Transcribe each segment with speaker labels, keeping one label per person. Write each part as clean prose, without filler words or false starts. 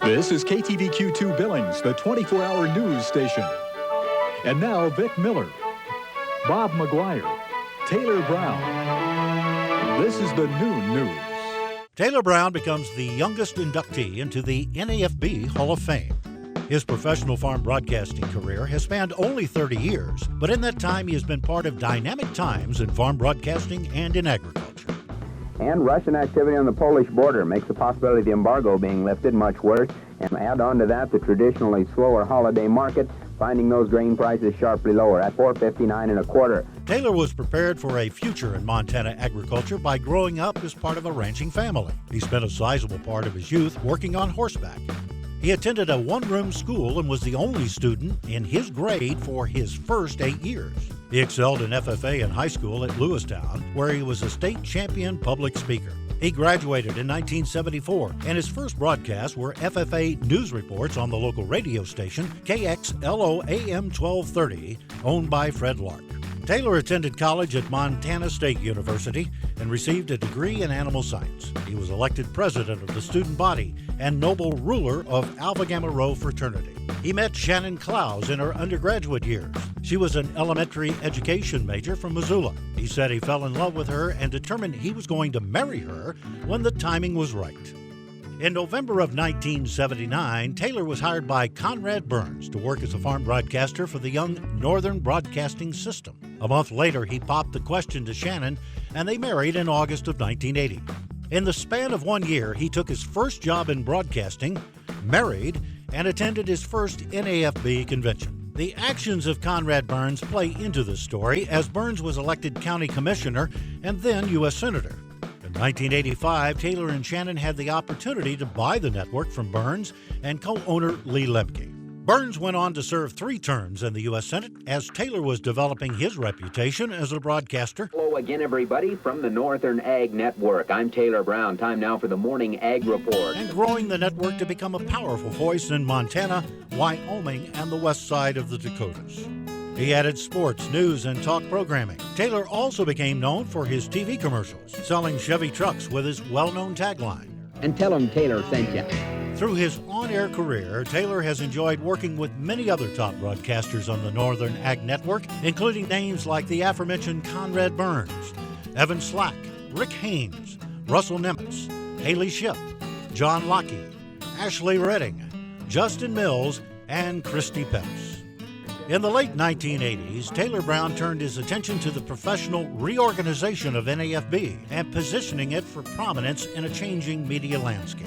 Speaker 1: This is KTVQ2 Billings, the 24-hour news station. And now, Vic Miller, Bob McGuire, Taylor Brown. This is the noon news.
Speaker 2: Taylor Brown becomes the youngest inductee into the NAFB Hall of Fame. His professional farm broadcasting career has spanned only 30 years, but in that time he has been part of dynamic times in farm broadcasting and in agriculture.
Speaker 3: And Russian activity on the Polish border makes the possibility of the embargo being lifted much worse. And add on to that the traditionally slower holiday market, finding those grain prices sharply lower at $4.59 1/4.
Speaker 2: Taylor was prepared for a future in Montana agriculture by growing up as part of a ranching family. He spent a sizable part of his youth working on horseback. He attended a one-room school and was the only student in his grade for his first 8 years. He excelled in FFA in high school at Lewistown, where he was a state champion public speaker. He graduated in 1974, and his first broadcasts were FFA news reports on the local radio station KXLO AM 1230, owned by Fred Lark. Taylor attended college at Montana State University and received a degree in animal science. He was elected president of the student body and noble ruler of Alpha Gamma Rho fraternity. He met Shannon Clowes in her undergraduate years. She was an elementary education major from Missoula. He said he fell in love with her and determined he was going to marry her when the timing was right. In November of 1979, Taylor was hired by Conrad Burns to work as a farm broadcaster for the young Northern Broadcasting System. A month later, he popped the question to Shannon, and they married in August of 1980. In the span of 1 year, he took his first job in broadcasting, married, and attended his first NAFB convention. The actions of Conrad Burns play into this story, as Burns was elected county commissioner and then U.S. Senator. In 1985, Taylor and Shannon had the opportunity to buy the network from Burns and co-owner Lee Lemke. Burns went on to serve 3 terms in the U.S. Senate as Taylor was developing his reputation as a broadcaster.
Speaker 3: Hello again, everybody, from the Northern Ag Network. I'm Taylor Brown. Time now for the Morning Ag Report.
Speaker 2: And growing the network to become a powerful voice in Montana, Wyoming, and the west side of the Dakotas. He added sports, news, and talk programming. Taylor also became known for his TV commercials, selling Chevy trucks with his well-known tagline,
Speaker 3: And tell them Taylor sent you.
Speaker 2: Through his on-air career, Taylor has enjoyed working with many other top broadcasters on the Northern Ag Network, including names like the aforementioned Conrad Burns, Evan Slack, Rick Haynes, Russell Nemitz, Haley Shipp, John Lockheed, Ashley Redding, Justin Mills, and Christy Peps. In the late 1980s, Taylor Brown turned his attention to the professional reorganization of NAFB and positioning it for prominence in a changing media landscape.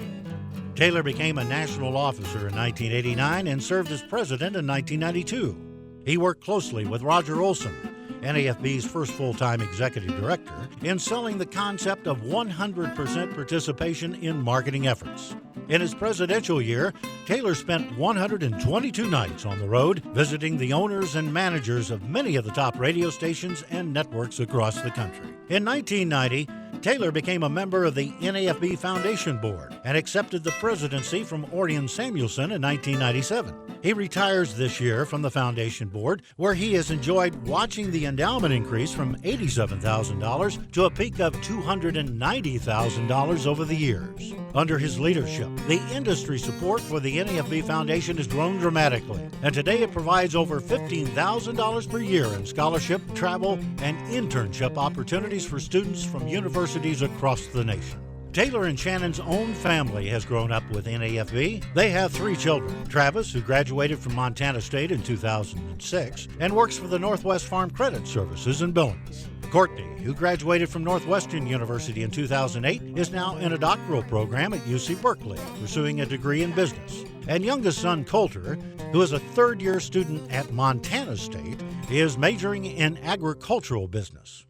Speaker 2: Taylor became a national officer in 1989 and served as president in 1992. He worked closely with Roger Olson, NAFB's first full-time executive director, in selling the concept of 100% participation in marketing efforts. In his presidential year, Taylor spent 122 nights on the road, visiting the owners and managers of many of the top radio stations and networks across the country. In 1990, Taylor became a member of the NAFB Foundation Board and accepted the presidency from Orion Samuelson in 1997. He retires this year from the Foundation Board, where he has enjoyed watching the endowment increase from $87,000 to a peak of $290,000 over the years. Under his leadership, the industry support for the NAFB Foundation has grown dramatically, and today it provides over $15,000 per year in scholarship, travel, and internship opportunities for students from universities across the nation. Taylor and Shannon's own family has grown up with NAFB. They have 3 children. Travis, who graduated from Montana State in 2006 and works for the Northwest Farm Credit Services in Billings. Courtney, who graduated from Northwestern University in 2008, is now in a doctoral program at UC Berkeley, pursuing a degree in business. And youngest son, Coulter, who is a third-year student at Montana State, is majoring in agricultural business.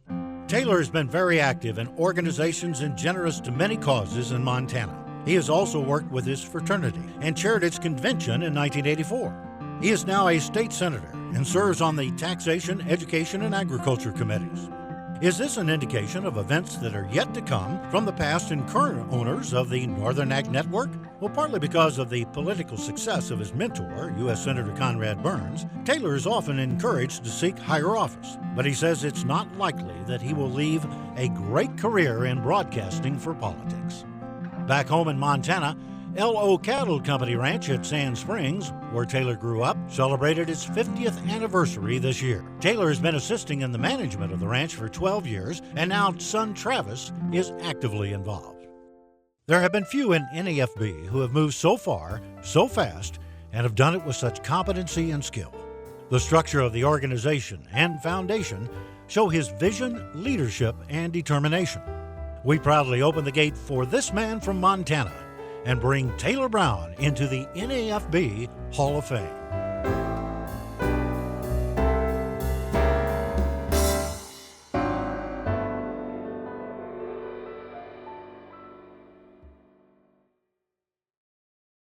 Speaker 2: Taylor has been very active in organizations and generous to many causes in Montana. He has also worked with his fraternity and chaired its convention in 1984. He is now a state senator and serves on the Taxation, Education, and Agriculture committees. Is this an indication of events that are yet to come from the past and current owners of the Northern Ag Network? Well, partly because of the political success of his mentor, U.S. Senator Conrad Burns, Taylor is often encouraged to seek higher office, but he says it's not likely that he will leave a great career in broadcasting for politics. Back home in Montana, L.O. Cattle Company Ranch at Sand Springs, where Taylor grew up, celebrated its 50th anniversary this year. Taylor has been assisting in the management of the ranch for 12 years, and now son Travis is actively involved. There have been few in NAFB who have moved so far, so fast, and have done it with such competency and skill. The structure of the organization and foundation show his vision, leadership, and determination. We proudly open the gate for this man from Montana and bring Taylor Brown into the NAFB Hall of Fame.